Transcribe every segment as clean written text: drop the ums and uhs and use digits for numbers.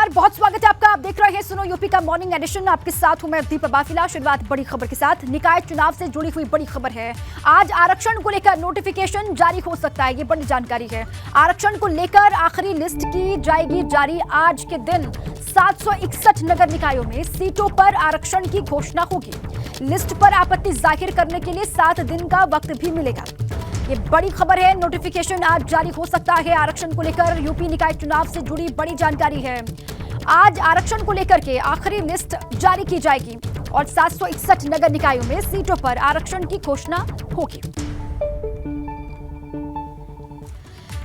नमस्कार, बहुत स्वागत है आपका। आप देख रहे हैं सुनो यूपी का मॉर्निंग एडिशन। आपके साथ हूं मैं दीपा बाफिला। शुरुआत बड़ी खबर के साथ। निकाय चुनाव से जुड़ी हुई बड़ी खबर है। आज आरक्षण को लेकर नोटिफिकेशन जारी हो सकता है, ये बड़ी जानकारी है। आरक्षण को लेकर आखिरी लिस्ट की जाएगी जारी। आज के दिन 761 नगर निकायों में सीटों पर आरक्षण की घोषणा होगी। लिस्ट पर आपत्ति जाहिर करने के लिए 7 दिन का वक्त भी मिलेगा। ये बड़ी खबर है। नोटिफिकेशन आज जारी हो सकता है आरक्षण को लेकर। यूपी निकाय चुनाव से जुड़ी बड़ी जानकारी है। आज आरक्षण को लेकर के आखिरी लिस्ट जारी की जाएगी और 761 नगर निकायों में सीटों पर आरक्षण की घोषणा होगी।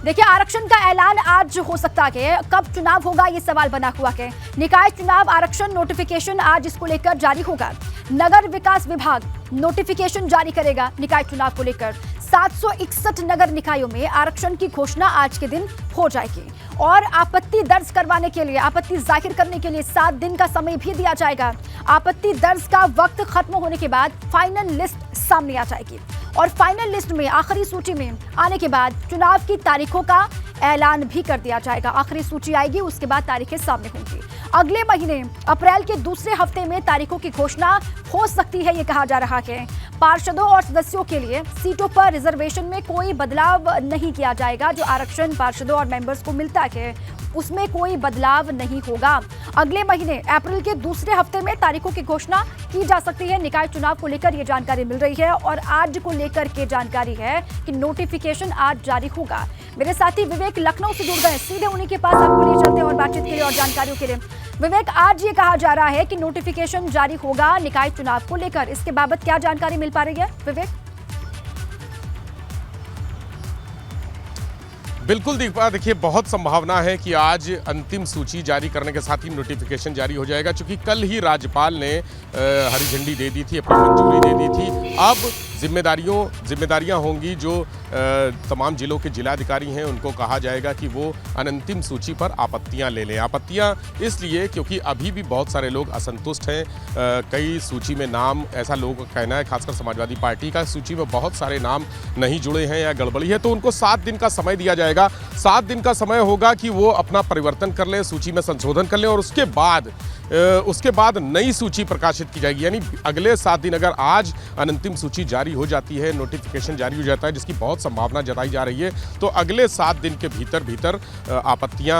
देखिए, आरक्षण का ऐलान आज हो सकता है। कब चुनाव होगा, ये सवाल बना हुआ है। निकाय चुनाव आरक्षण नोटिफिकेशन आज इसको लेकर जारी होगा। नगर विकास विभाग नोटिफिकेशन जारी करेगा निकाय चुनाव को लेकर। 761 नगर निकायों में आरक्षण की घोषणा आज के दिन हो जाएगी और आपत्ति दर्ज करवाने के लिए, आपत्ति जाहिर करने के लिए 7 दिन का समय भी दिया जाएगा। आपत्ति दर्ज का वक्त खत्म होने के बाद फाइनल लिस्ट सामने आ जाएगी और फाइनल लिस्ट में, आखिरी सूची में आने के बाद चुनाव की तारीखों का ऐलान भी कर दिया जाएगा। आखिरी सूची आएगी, उसके बाद तारीखें सामने होंगी। अगले महीने अप्रैल के दूसरे हफ्ते में तारीखों की घोषणा हो सकती है, ये कहा जा रहा है। पार्षदों और सदस्यों के लिए सीटों पर रिजर्वेशन में कोई बदलाव नहीं किया जाएगा। जो आरक्षण पार्षदों और मेंबर्स को मिलता है उसमें कोई बदलाव नहीं होगा। अगले महीने अप्रैल के दूसरे हफ्ते में तारीखों की घोषणा की जा सकती है। निकाय चुनाव को लेकर ये जानकारी मिल रही है और आज को लेकर के जानकारी है कि नोटिफिकेशन आज जारी होगा। मेरे साथी विवेक लखनऊ से जुड़ गए, सीधे उन्हीं के पास आपको ले चलते हैं और बातचीत के लिए और जानकारियों के लिए। विवेक, आज ये कहा जा रहा है कि नोटिफिकेशन जारी होगा निकाय चुनाव को लेकर, इसके बाबत क्या जानकारी मिल पा रही है विवेक? बिल्कुल दीपा, देखिए बहुत संभावना है कि आज अंतिम सूची जारी करने के साथ ही नोटिफिकेशन जारी हो जाएगा, क्योंकि कल ही राज्यपाल ने हरी झंडी दे दी थी, अपनी मंजूरी दे दी थी। अब जिम्मेदारियां होंगी जो तमाम जिलों के जिलाधिकारी हैं, उनको कहा जाएगा कि वो अनंतिम सूची पर आपत्तियां ले लें। आपत्तियां इसलिए क्योंकि अभी भी बहुत सारे लोग असंतुष्ट हैं। कई सूची में नाम, ऐसा लोगों का कहना है, खासकर समाजवादी पार्टी का, सूची में बहुत सारे नाम नहीं जुड़े हैं या गड़बड़ी है, तो उनको 7 दिन का समय दिया जाएगा। 7 दिन का समय होगा कि वो अपना परिवर्तन कर लें, सूची में संशोधन कर लें और उसके बाद नई सूची प्रकाशित की जाएगी। यानी अगले 7 दिन, अगर आज अनंतिम सूची जारी हो जाती है, नोटिफिकेशन जारी हो जाता है, जिसकी बहुत संभावना जताई जा रही है, तो अगले 7 दिन के भीतर आपत्तियां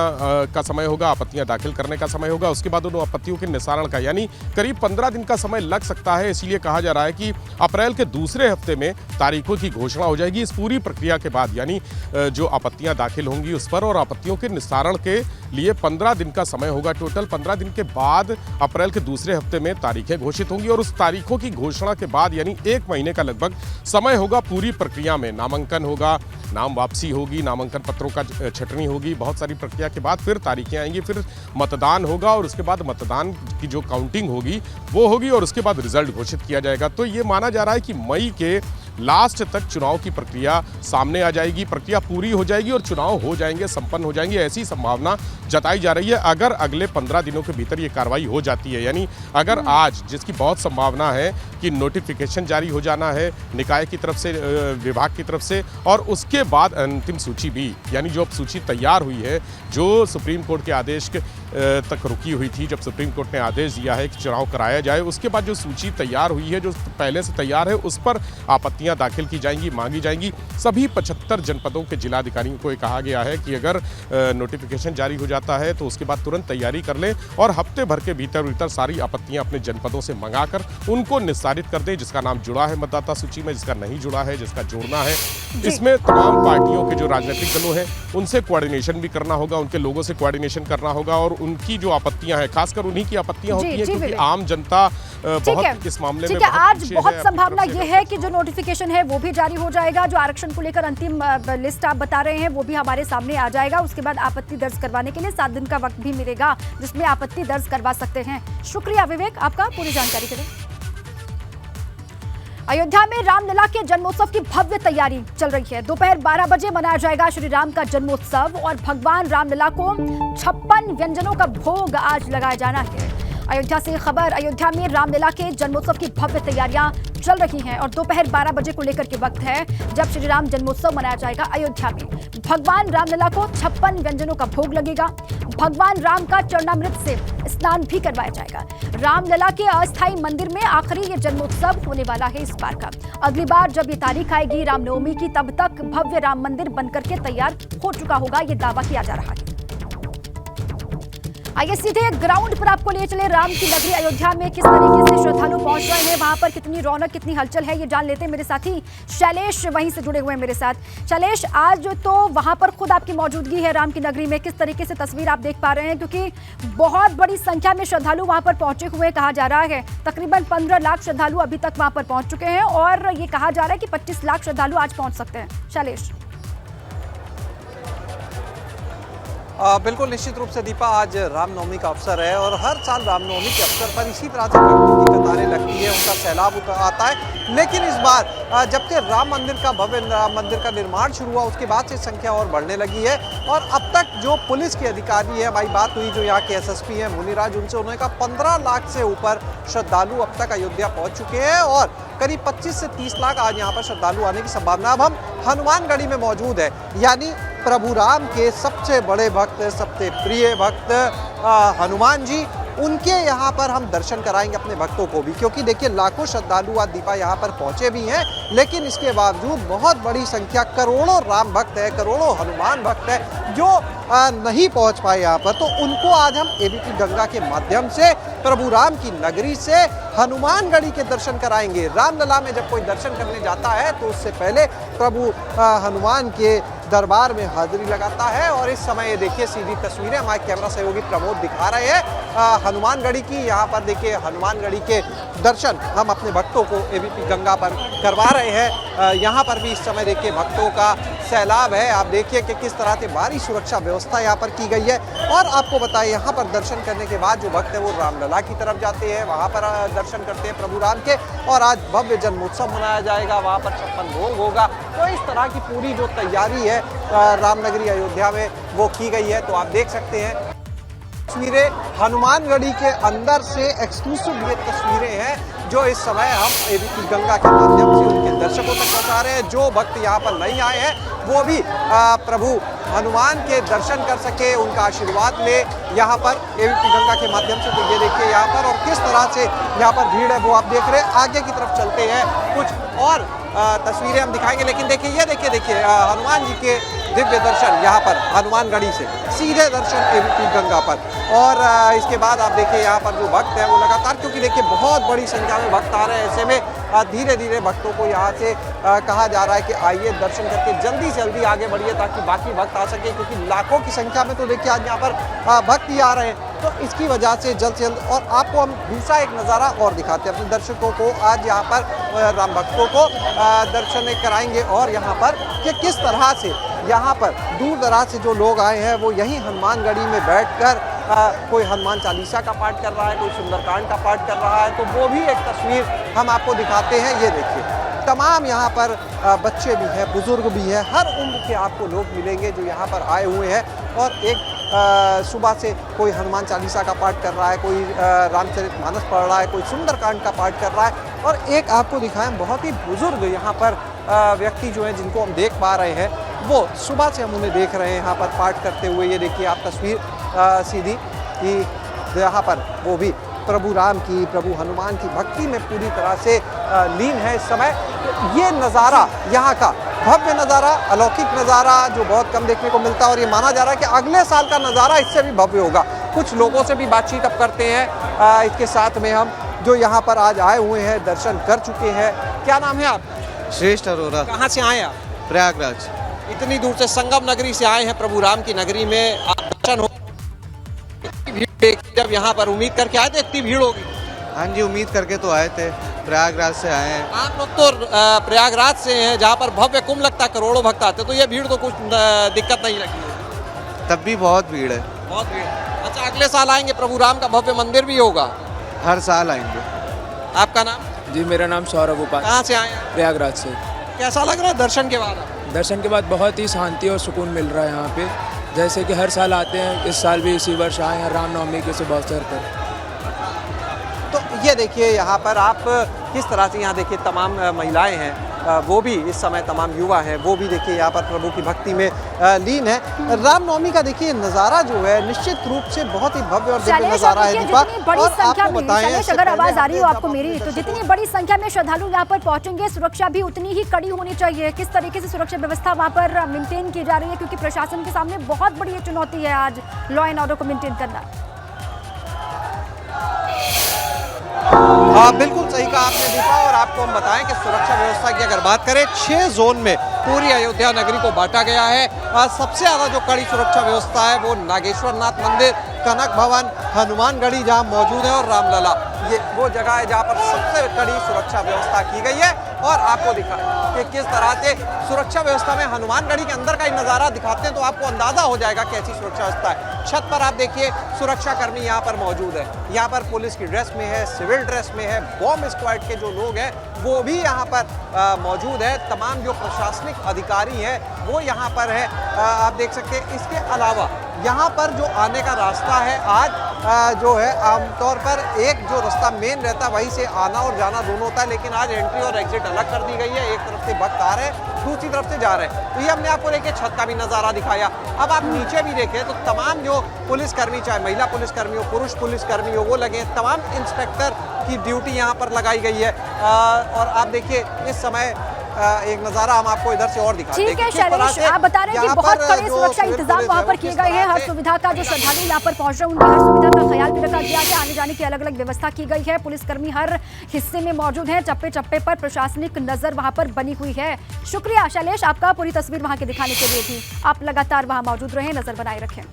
का समय होगा, आपत्तियां दाखिल करने का समय होगा। उसके बाद उन आपत्तियों के निस्तारण का, यानी करीब 15 दिन का समय लग सकता है। इसीलिए कहा जा रहा है कि अप्रैल के दूसरे हफ्ते में तारीखों की घोषणा हो जाएगी। इस पूरी प्रक्रिया के बाद, यानी जो आपत्तियां दाखिल होंगी उस पर और आपत्तियों के निस्तारण के लिए 15 दिन का समय होगा टोटल। 15 दिन के बाद अप्रैल के दूसरे हफ्ते में तारीखें घोषित होंगी और उस तारीखों की घोषणा के बाद, यानी 1 महीने का लगभग समय होगा पूरी प्रक्रिया में। नामांकन होगा, नाम वापसी होगी, नामांकन पत्रों का छटनी होगी, बहुत सारी प्रक्रिया के बाद फिर तारीखें आएंगी, फिर मतदान होगा और उसके बाद मतदान की जो काउंटिंग होगी वो होगी और उसके बाद रिजल्ट घोषित किया जाएगा। तो ये माना जा रहा है कि मई के लास्ट तक चुनाव की प्रक्रिया सामने आ जाएगी, प्रक्रिया पूरी हो जाएगी और चुनाव हो जाएंगे, संपन्न हो जाएंगे, ऐसी संभावना जताई जा रही है। अगर अगले 15 दिनों के भीतर ये कार्रवाई हो जाती है, यानी अगर आज, जिसकी बहुत संभावना है कि नोटिफिकेशन जारी हो जाना है निकाय की तरफ से, विभाग की तरफ से, और उसके बाद अंतिम सूची भी, यानी जो अब सूची तैयार हुई है, जो सुप्रीम कोर्ट के आदेश तक रुकी हुई थी, जब सुप्रीम कोर्ट ने आदेश दिया है कि चुनाव कराया जाए, उसके बाद जो सूची तैयार हुई है, जो पहले से तैयार है, उस पर आपत्तियां दाखिल की जाएंगी, मांगी जाएंगी। सभी 75 जनपदों के जिलाधिकारियों को कहा गया है कि अगर नोटिफिकेशन जारी हो जाता है तो उसके बाद तुरंत तैयारी कर लें और हफ्ते भर के भीतर सारी आपत्तियां अपने जनपदों से मंगाकर उनको निस्तारित कर दें। जिसका नाम जुड़ा है मतदाता सूची में, जिसका नहीं जुड़ा है, जिसका जोड़ना है, इसमें तमाम पार्टियों के जो राजनीतिक दलों हैं उनसे कोऑर्डिनेशन भी करना होगा, उनके लोगों से कोऑर्डिनेशन करना होगा और उनकी जो आपत्तियां हैं, खासकर उन्हीं की आपत्तियां होती हैं, क्योंकि आम जनता बहुत इस मामले में आज बहुत संभावना यह है कि जो नोटिफिकेशन है वो भी जारी हो जाएगा। जो आरक्षण को लेकर अंतिम लिस्ट आप बता रहे हैं वो भी हमारे सामने आ जाएगा। उसके बाद आपत्ति दर्ज करवाने के लिए 7 दिन का वक्त भी मिलेगा, जिसमें आपत्ति दर्ज करवा सकते हैं। शुक्रिया विवेक आपका पूरी जानकारी के लिए। अयोध्या में रामलला के जन्मोत्सव की भव्य तैयारी चल रही है। दोपहर 12 बजे मनाया जाएगा श्री राम का जन्मोत्सव और भगवान रामलला को 56 व्यंजनों का भोग आज लगाया जाना है। अयोध्या से खबर, अयोध्या में रामलला के जन्मोत्सव की भव्य तैयारियां चल रही हैं और दोपहर 12 बजे को लेकर के वक्त है जब श्री राम जन्मोत्सव मनाया जाएगा अयोध्या में। भगवान रामलला को 56 व्यंजनों का भोग लगेगा। भगवान राम का चरणामृत से स्नान भी करवाया जाएगा। रामलला के अस्थायी मंदिर में आखिरी ये जन्मोत्सव होने वाला है इस बार का। अगली बार जब ये तारीख आएगी रामनवमी की, तब तक भव्य राम मंदिर बनकर के तैयार हो चुका होगा, ये दावा किया जा रहा है। आइए सीधे ग्राउंड पर आपको ले चले। राम की नगरी अयोध्या में किस तरीके से श्रद्धालु पहुंच रहे हैं, वहां पर कितनी रौनक, कितनी हलचल है, ये जान लेते हैं। मेरे साथी शैलेश वहीं से जुड़े हुए हैं मेरे साथ। शैलेश, आज तो वहां पर खुद आपकी मौजूदगी है राम की नगरी में, किस तरीके से तस्वीर आप देख पा रहे हैं? क्योंकि बहुत बड़ी संख्या में श्रद्धालु वहां पर पहुंचे हुए कहा जा रहा है। तकरीबन 15 लाख श्रद्धालु अभी तक वहां पर पहुंच चुके हैं और ये कहा जा रहा है कि 25 लाख श्रद्धालु आज पहुंच सकते हैं। शैलेश। बिल्कुल निश्चित रूप से दीपा, आज रामनवमी का अवसर है और हर साल रामनवमी के अवसर पर इसी तरह से भक्तों की कतारें लगती है, उनका सैलाब आता है। लेकिन इस बार जबकि राम मंदिर का भव्य राम मंदिर का निर्माण शुरू हुआ, उसके बाद से संख्या और बढ़ने लगी है और अब तक जो पुलिस के अधिकारी है, हमारी बात हुई जो यहाँ के एसएसपी हैं मुनिराज, उनसे उन्होंने कहा 15 लाख से ऊपर श्रद्धालु अब तक अयोध्या पहुँच चुके हैं और करीब 25 से 30 लाख आज यहाँ पर श्रद्धालु आने की संभावना। अब हम हनुमानगढ़ी में मौजूद है, यानी प्रभु राम के सबसे बड़े भक्त, सबसे प्रिय भक्त हनुमान जी, उनके यहाँ पर हम दर्शन कराएंगे अपने भक्तों को भी, क्योंकि देखिए लाखों श्रद्धालु आज दीपा यहाँ पर पहुँचे भी हैं, लेकिन इसके बावजूद बहुत बड़ी संख्या, करोड़ों राम भक्त है, करोड़ों हनुमान भक्त है जो नहीं पहुँच पाए यहाँ पर। तो उनको आज हम एबीपी गंगा के माध्यम से प्रभु राम की नगरी से हनुमानगढ़ी के दर्शन कराएंगे। रामलला में जब कोई दर्शन करने जाता है तो उससे पहले प्रभु हनुमान के दरबार में हाजिरी लगाता है और इस समय ये देखिए सीधी तस्वीरें हमारे कैमरा सहयोगी प्रमोद दिखा रहे हैं हनुमानगढ़ी की। यहाँ पर देखिए हनुमानगढ़ी के दर्शन हम अपने भक्तों को एबीपी गंगा पर करवा रहे हैं। यहाँ पर भी इस समय देखिए भक्तों का सैलाब है। आप देखिए कि किस तरह से भारी सुरक्षा व्यवस्था यहाँ पर की गई है और आपको बताएं यहाँ पर दर्शन करने के बाद जो भक्त है वो रामलला की तरफ जाते हैं, वहाँ पर दर्शन करते हैं प्रभु राम के और आज भव्य जन्मोत्सव मनाया जाएगा, वहाँ पर 56 भोग होगा। तो इस तरह की पूरी जो तैयारी है रामनगरी अयोध्या में वो की गई है। तो आप देख सकते हैं तस्वीरें हनुमानगढ़ी के अंदर से एक्सक्लूसिव ये तस्वीरें हैं जो इस समय हम एबीपी गंगा के माध्यम से उनके दर्शकों तक पहुंचा रहे हैं। जो भक्त यहाँ पर नहीं आए हैं वो भी प्रभु हनुमान के दर्शन कर सके, उनका आशीर्वाद ले यहाँ पर एबीपी गंगा के माध्यम से। तो ये देखिए यहाँ पर और किस तरह से यहाँ पर भीड़ है वो आप देख रहे हैं। आगे की तरफ चलते हैं, कुछ और तस्वीरें हम दिखाएंगे, लेकिन देखिए ये देखिए हनुमान जी के दिव्य दर्शन यहाँ पर हनुमानगढ़ी से सीधे दर्शन एबीपी गंगा पर। और इसके बाद आप देखिए यहाँ पर जो भक्त हैं वो लगातार, क्योंकि देखिए बहुत बड़ी संख्या में भक्त आ रहे हैं, ऐसे में धीरे धीरे भक्तों को यहाँ से कहा जा रहा है कि आइए दर्शन करके जल्दी से जल्दी आगे बढ़िए ताकि बाकी भक्त आ सके, क्योंकि लाखों की संख्या में तो देखिए आज यहाँ पर भक्त ही आ रहे हैं। तो इसकी वजह से जल्द से जल्द, और आपको हम दूसरा एक नज़ारा और दिखाते हैं अपने दर्शकों को, आज यहाँ पर राम भक्तों को दर्शन कराएंगे और यहाँ पर कि किस तरह से यहाँ पर दूर दराज से जो लोग आए हैं वो यहीं हनुमानगढ़ी में बैठकर कोई हनुमान चालीसा का पाठ कर रहा है, कोई सुंदरकांड का पाठ कर रहा है। तो वो भी एक तस्वीर हम आपको दिखाते हैं। ये देखिए तमाम यहाँ पर बच्चे भी हैं, बुजुर्ग भी हैं, हर उम्र के आपको लोग मिलेंगे जो यहाँ पर आए हुए हैं और एक सुबह से कोई हनुमान चालीसा का पाठ कर रहा है, कोई रामचरितमानस पढ़ रहा है, कोई सुंदरकांड का पाठ कर रहा है। और एक आपको दिखाएं बहुत ही बुजुर्ग यहाँ पर व्यक्ति जो हैं जिनको हम देख पा रहे हैं, वो सुबह से हम उन्हें देख रहे हैं यहाँ पर पाठ करते हुए। ये देखिए आप तस्वीर सीधी कि यहाँ पर वो भी प्रभु राम की, प्रभु हनुमान की भक्ति में पूरी तरह से लीन है इस समय। तो ये नज़ारा यहाँ का भव्य नज़ारा, अलौकिक नज़ारा जो बहुत कम देखने को मिलता है और ये माना जा रहा है कि अगले साल का नज़ारा इससे भी भव्य होगा। कुछ लोगों से भी बातचीत अब करते हैं इसके साथ में हम, जो यहाँ पर आज आए हुए हैं, दर्शन कर चुके हैं। क्या नाम है आप? श्रेष्ठ अरोरा। कहाँ से आए आप? प्रयागराज। इतनी दूर से संगम नगरी से आए हैं प्रभु राम की नगरी में, आप दर्शन हो, जब यहाँ पर उम्मीद करके आए थे इतनी भीड़ होगी? हाँ जी, उम्मीद करके तो आए थे, प्रयागराज से आए हैं। आप लोग तो प्रयागराज से हैं जहाँ पर भव्य कुंभ लगता है, करोड़ों भक्त आते हैं, तो ये भीड़ तो कुछ दिक्कत नहीं लगती है? तब भी बहुत भीड़ है। बहुत भीड़। अच्छा, अगले साल आएंगे, प्रभु राम का भव्य मंदिर भी होगा? हर साल आएंगे। आपका नाम? जी, मेरा नाम सौरभ उपाध्याय। कहाँ से आए हैं? प्रयागराज से। कैसा लग रहा है दर्शन के बाद? दर्शन के बाद बहुत ही शांति और सुकून मिल रहा है यहाँ पे, जैसे कि हर साल आते हैं, इस साल भी इसी वर्ष आए हैं रामनवमी के शुभ अवसर पर। ये देखिए यहाँ पर आप किस तरह से यहाँ देखिए तमाम महिलाएं हैं, वो भी इस समय तमाम युवा हैं, वो भी देखिए यहाँ पर प्रभु की भक्ति में लीन है। रामनवमी का देखिए नज़ारा जो है निश्चित रूप से बहुत ही भव्य और दिव्य नज़ारा है दीपा। बड़ी संख्या में शैलेश, अगर आवाज आ रही हो आपको मेरी, तो जितनी बड़ी संख्या में श्रद्धालु यहाँ पर पहुंचेंगे, सुरक्षा भी उतनी ही कड़ी होनी चाहिए। किस तरीके से सुरक्षा व्यवस्था वहाँ पर मेंटेन की जा रही है, क्योंकि प्रशासन के सामने बहुत बड़ी चुनौती है आज लॉ एंड ऑर्डर को मेंटेन करना। बिल्कुल सही कहा आपने दीपा। और आपको हम बताएं कि सुरक्षा व्यवस्था की अगर बात करें, 6 जोन में पूरी अयोध्या नगरी को बांटा गया है। सबसे ज़्यादा जो कड़ी सुरक्षा व्यवस्था है वो नागेश्वर नाथ मंदिर, कनक भवन, हनुमानगढ़ी जहां मौजूद है, और रामलला, ये वो जगह है जहां पर सबसे कड़ी सुरक्षा व्यवस्था की गई है। और आपको दिखाएं कि किस तरह से सुरक्षा व्यवस्था में हनुमानगढ़ी के अंदर का ही नज़ारा दिखाते हैं तो आपको अंदाज़ा हो जाएगा कैसी सुरक्षा व्यवस्था है। छत पर आप देखिए सुरक्षाकर्मी यहाँ पर मौजूद है, यहाँ पर पुलिस की ड्रेस में है, सिविल ड्रेस में है, बॉम्ब स्क्वाड के जो लोग हैं वो भी यहाँ पर मौजूद है। तमाम जो प्रशासनिक अधिकारी हैं वो यहाँ पर है, आप देख सकते हैं। इसके अलावा यहाँ पर जो आने का रास्ता है आज जो है आमतौर पर एक जो रास्ता मेन रहता है वहीं से आना और जाना दोनों होता है, लेकिन आज एंट्री और एग्जिट अलग कर दी गई है। एक तरफ से भक्त आ रहे हैं, दूसरी तरफ से जा रहे हैं। तो ये हमने आपको देखिए छत का भी नज़ारा दिखाया। अब आप नीचे भी देखें तो तमाम जो पुलिसकर्मी, चाहे महिला पुलिसकर्मी हो, पुरुष पुलिसकर्मी हो, वो लगे हैं। तमाम इंस्पेक्टर की ड्यूटी यहाँ पर लगाई गई है। और आप देखिए इस समय एक नज़ारा हम आपको इधर से और दिखाते हैं। ठीक है शैलेश, आप बता रहे हैं कि बहुत कड़े सुरक्षा इंतजाम वहाँ पर किए गए हैं। हर सुविधा का, जो श्रद्धालु यहाँ पर पहुंच रहे हैं उनकी हर सुविधा का ख्याल भी रखा गया है। आने जाने की अलग अलग व्यवस्था की गई है। पुलिसकर्मी हर हिस्से में मौजूद हैं, चप्पे चप्पे पर प्रशासनिक नजर वहाँ पर बनी हुई है। शुक्रिया शैलेश आपका पूरी तस्वीर वहाँ के दिखाने के लिए भी। आप लगातार वहाँ मौजूद रहे, नजर बनाए रखें।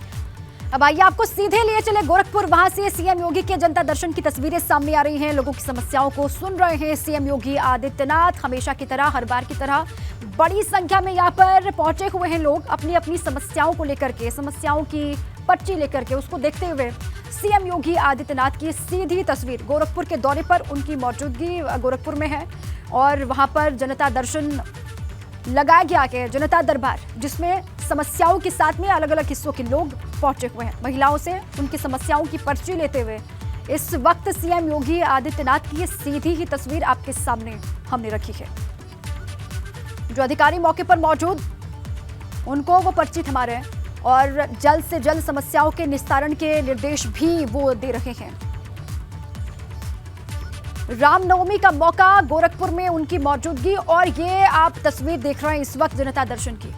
अब आइए आपको सीधे लिए चले गोरखपुर। वहां से सीएम योगी के जनता दर्शन की तस्वीरें सामने आ रही हैं। लोगों की समस्याओं को सुन रहे हैं सीएम योगी आदित्यनाथ। हमेशा की तरह, हर बार की तरह बड़ी संख्या में यहाँ पर पहुंचे हुए हैं लोग अपनी अपनी समस्याओं को लेकर के, समस्याओं की पर्ची लेकर के। उसको देखते हुए सीएम योगी आदित्यनाथ की सीधी तस्वीर गोरखपुर के दौरे पर, उनकी मौजूदगी गोरखपुर में है और वहां पर जनता दर्शन लगाया गया है, जनता दरबार, जिसमें समस्याओं के साथ में अलग अलग हिस्सों के लोग पहुंचे हुए हैं। महिलाओं से उनकी समस्याओं की पर्ची लेते हुए इस वक्त सीएम योगी आदित्यनाथ की सीधी ही तस्वीर आपके सामने हमने रखी है। जो अधिकारी मौके पर मौजूद, उनको वो पर्ची थमा रहे हैं और जल्द से जल्द समस्याओं के निस्तारण के निर्देश भी वो दे रहे हैं। रामनवमी का मौका, गोरखपुर में उनकी मौजूदगी, और ये आप तस्वीर देख रहे हैं इस वक्त जनता दर्शन की।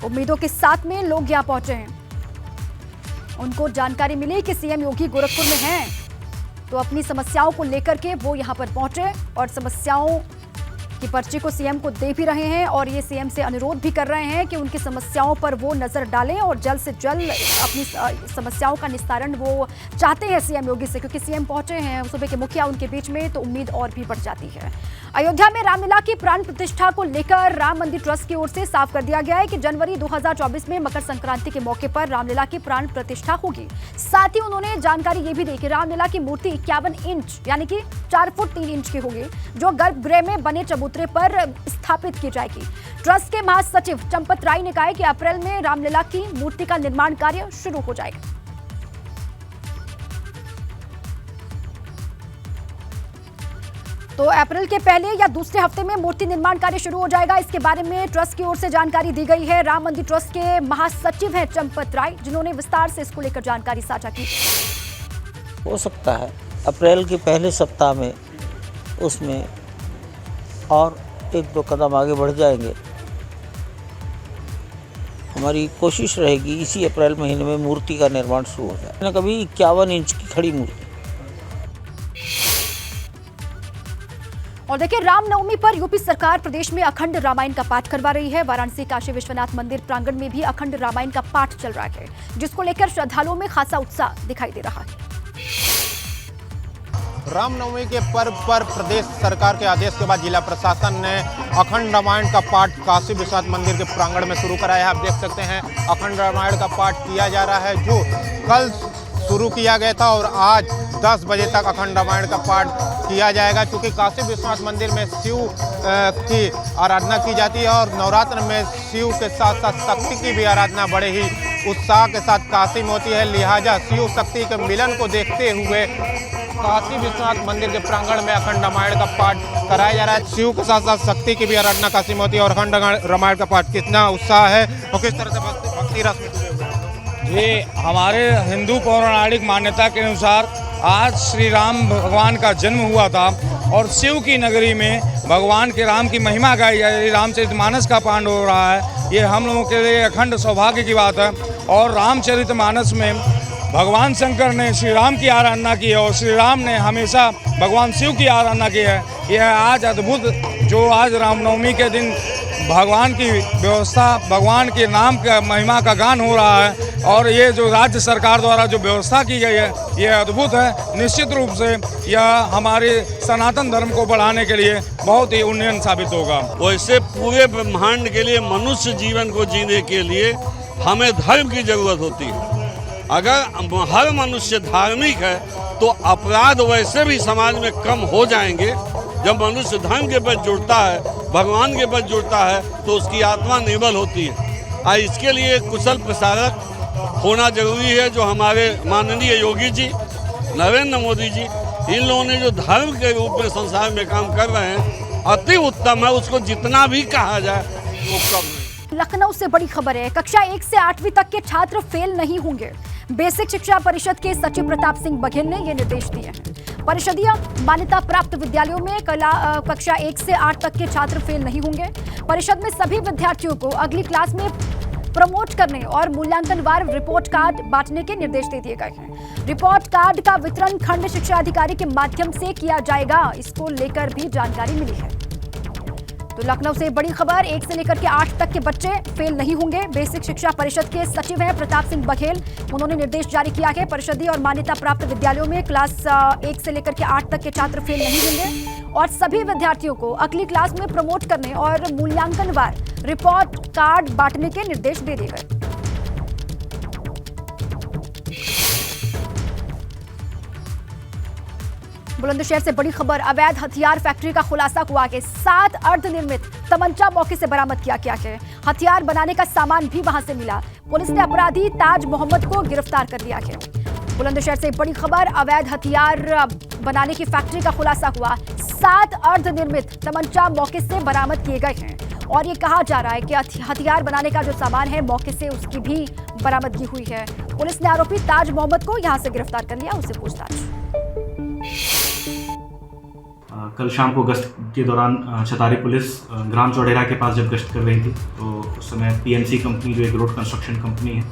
उम्मीदों के साथ में लोग यहां पहुंचे हैं। उनको जानकारी मिली कि सीएम योगी गोरखपुर में हैं, तो अपनी समस्याओं को लेकर के वो यहां पर पहुंचे और समस्याओं की पर्ची को सीएम को दे भी रहे हैं। और ये सीएम से अनुरोध भी कर रहे हैं कि उनकी समस्याओं पर वो नजर डालें और जल्द से जल्द अपनी समस्याओं का निस्तारण वो चाहते हैं सीएम योगी से, क्योंकि सीएम पहुंचे हैं सूबे के मुखिया उनके बीच में, तो उम्मीद और भी बढ़ जाती है। अयोध्या में रामलला की प्राण प्रतिष्ठा को लेकर राम मंदिर ट्रस्ट की ओर से साफ कर दिया गया है कि जनवरी 2024 में मकर संक्रांति के मौके पर रामलला की प्राण प्रतिष्ठा होगी। साथ ही उन्होंने जानकारी ये भी दी कि रामलला की मूर्ति 51 इंच यानी कि 4 फुट 3 इंच की होगी, जो गर्भगृह में बने चबूतरे पर स्थापित की जाएगी। ट्रस्ट के महासचिव चंपत राय ने कहा है कि अप्रैल में रामलला की मूर्ति का निर्माण कार्य शुरू हो जाएगा। तो अप्रैल के पहले या दूसरे हफ्ते में मूर्ति निर्माण कार्य शुरू हो जाएगा। इसके बारे में ट्रस्ट की ओर से जानकारी दी गई है। राम मंदिर ट्रस्ट के महासचिव हैं चंपत राय, जिन्होंने विस्तार से इसको लेकर जानकारी साझा की। हो सकता है अप्रैल के पहले सप्ताह में उसमें और 1-2 कदम आगे बढ़ जाएंगे। हमारी कोशिश रहेगी इसी अप्रैल महीने में मूर्ति का निर्माण शुरू हो जाए। मैंने कभी 51 इंच की खड़ी मूर्ति। और देखिए, रामनवमी पर यूपी सरकार प्रदेश में अखंड रामायण का पाठ करवा रही है। वाराणसी काशी विश्वनाथ मंदिर प्रांगण में भी अखंड रामायण का पाठ चल रहा है, जिसको लेकर श्रद्धालुओं में खासा उत्साह दिखाई दे रहा है। रामनवमी के पर्व पर प्रदेश सरकार के आदेश के बाद जिला प्रशासन ने अखंड रामायण का पाठ काशी विश्वनाथ मंदिर के प्रांगण में शुरू कराया है। आप देख सकते हैं अखंड रामायण का पाठ किया जा रहा है, जो कल शुरू किया गया था और आज 10 बजे तक अखंड रामायण का पाठ किया जाएगा। क्योंकि काशी विश्वनाथ मंदिर में शिव की आराधना की जाती है और नवरात्र में शिव के साथ साथ शक्ति की भी आराधना बड़े ही उत्साह के साथ काशी में होती है। लिहाजा शिव शक्ति के मिलन को देखते हुए काशी विश्वनाथ मंदिर के प्रांगण में अखंड रामायण का पाठ कराया जा रहा है। शिव के साथ साथ शक्ति की भी आराधना काशी में होती है और अखंड रामायण का पाठ कितना उत्साह है और किस तरह से भक्ति रस में डूबे हुए हैं। जी, हमारे हिंदू पौराणिक मान्यता के अनुसार आज श्री राम भगवान का जन्म हुआ था और शिव की नगरी में भगवान के राम की महिमा गाई जा रही है। रामचरितमानस का पाठ हो रहा है। ये हम लोगों के लिए अखंड सौभाग्य की बात है। और रामचरितमानस में भगवान शंकर ने श्री राम की आराधना की है और श्री राम ने हमेशा भगवान शिव की आराधना की है। यह आज अद्भुत जो आज रामनवमी के दिन भगवान की व्यवस्था, भगवान के नाम का महिमा का गान हो रहा है और ये जो राज्य सरकार द्वारा जो व्यवस्था की गई है ये अद्भुत है। निश्चित रूप से यह हमारे सनातन धर्म को बढ़ाने के लिए बहुत ही उन्नयन साबित होगा। वैसे पूरे ब्रह्मांड के लिए, मनुष्य जीवन को जीने के लिए हमें धर्म की जरूरत होती है। अगर हर मनुष्य धार्मिक है तो अपराध वैसे भी समाज में कम हो जाएंगे। जब मनुष्य धर्म के पर जुड़ता है, भगवान के पर जुड़ता है तो उसकी आत्मा निर्मल होती है। और इसके लिए कुशल प्रसारक होना जरूरी है। जो हमारे माननीय योगी जी, नरेंद्र मोदी जी, इन लोगों ने जो धर्म के रूप में संसार में काम कर रहे हैं अति उत्तम है। उसको जितना भी कहा जाए वो कम नहीं। लखनऊ से बड़ी खबर है। कक्षा 1 से 8वीं तक के छात्र फेल नहीं होंगे। बेसिक शिक्षा परिषद के सचिव प्रताप सिंह बघेल ने ये निर्देश दिए हैं। परिषदीय मान्यता प्राप्त विद्यालयों में कक्षा 1 से 8 तक के छात्र फेल नहीं होंगे। परिषद में सभी विद्यार्थियों को अगली क्लास में प्रमोट करने और मूल्यांकनवार रिपोर्ट कार्ड बांटने के निर्देश दे दिए गए हैं। रिपोर्ट कार्ड का वितरण खंड शिक्षा अधिकारी के माध्यम से किया जाएगा। इसको लेकर भी जानकारी मिली है। तो लखनऊ से बड़ी खबर, 1 से लेकर के 8 तक के बच्चे फेल नहीं होंगे। बेसिक शिक्षा परिषद के सचिव हैं प्रताप सिंह बघेल। उन्होंने निर्देश जारी किया है परिषदीय और मान्यता प्राप्त विद्यालयों में क्लास 1 से लेकर के 8 तक के छात्र फेल नहीं होंगे और सभी विद्यार्थियों को अगली क्लास में प्रमोट करने और मूल्यांकनवार रिपोर्ट कार्ड बांटने के निर्देश दे दिए गए। बुलंदशहर से बड़ी खबर, अवैध हथियार फैक्ट्री का खुलासा हुआ है। 7 अर्धनिर्मित तमंचा मौके से बरामद किया गया है। हथियार बनाने का सामान भी वहां से मिला। पुलिस ने अपराधी ताज मोहम्मद को गिरफ्तार कर लिया है। बुलंदशहर से बड़ी खबर, अवैध हथियार बनाने की फैक्ट्री का खुलासा हुआ। 7 अर्धनिर्मित तमंचा मौके से बरामद किए गए हैं और ये कहा जा रहा है कि हथियार बनाने का जो सामान है मौके से उसकी भी बरामदगी हुई है। पुलिस ने आरोपी ताज मोहम्मद को यहां से गिरफ्तार कर लिया। उसे पूछताछ। कल शाम को गश्त के दौरान छतारी पुलिस ग्राम चौडेरा के पास जब गश्त कर रही थी तो उस समय पीएनसी कंपनी, जो एक रोड कंस्ट्रक्शन कंपनी है,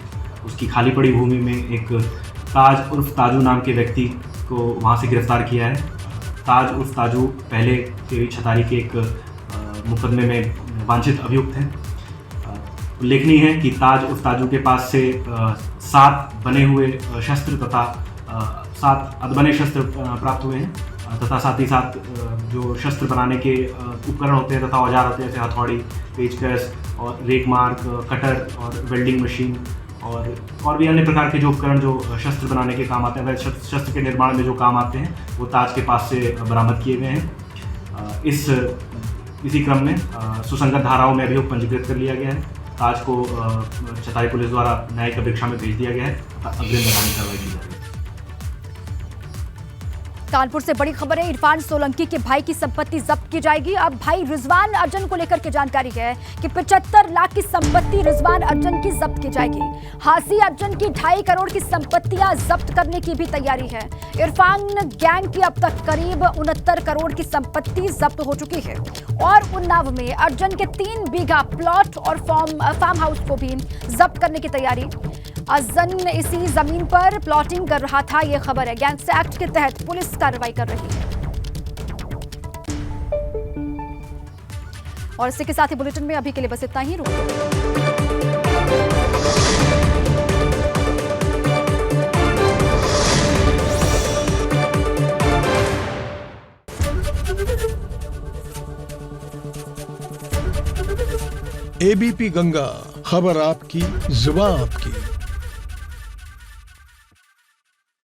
उसकी खाली पड़ी भूमि में एक ताज उर्फ ताजू नाम के व्यक्ति को वहां से गिरफ्तार किया है। ताज उर्फ ताजू पहले के छतारी के एक मुकदमे में वांछित अभियुक्त हैं। उल्लेखनीय है कि ताज उर्फ ताजू के पास से 7 बने हुए शस्त्र तथा 7 अधबने शस्त्र प्राप्त हुए हैं तथा साथ ही साथ जो शस्त्र बनाने के उपकरण होते हैं तथा औजार होते हैं, जैसे हथौड़ी, पेचकस और रेक मार्क, कटर और वेल्डिंग मशीन और भी अन्य प्रकार के जो उपकरण जो शस्त्र बनाने के काम आते हैं, वह शस्त्र के निर्माण में जो काम आते हैं, वो ताज के पास से बरामद किए गए हैं। इसी क्रम में सुसंगत धाराओं में अभियोग पंजीकृत कर लिया गया है। ताज को छतारी पुलिस द्वारा न्यायिक परीक्षा में भेज दिया गया है तथा अग्रिम लगानी कार्रवाई की जा रही है। कानपुर से बड़ी खबर है, इरफान सोलंकी के भाई की संपत्ति जब्त की जाएगी। अब भाई रिजवान अर्जन को लेकर के जानकारी है कि 75 लाख की संपत्ति रिजवान अर्जन की जब्त की जाएगी। हासी अर्जन की 2.5 करोड़ की संपत्तियां जब्त करने की भी तैयारी है। इरफान गैंग की अब तक करीब 69 करोड़ की संपत्ति जब्त हो चुकी है और उन्नाव में अर्जन के 3 बीघा प्लॉट और फार्म हाउस को भी जब्त करने की तैयारी। अर्जन इसी जमीन पर प्लॉटिंग कर रहा था, ये खबर है। गैंगस्टर एक्ट के तहत पुलिस कार्रवाई कर रही है। और इसी के साथ ही बुलेटिन में अभी के लिए बस इतना ही। एबीपी गंगा, खबर आपकी, जुबान आपकी।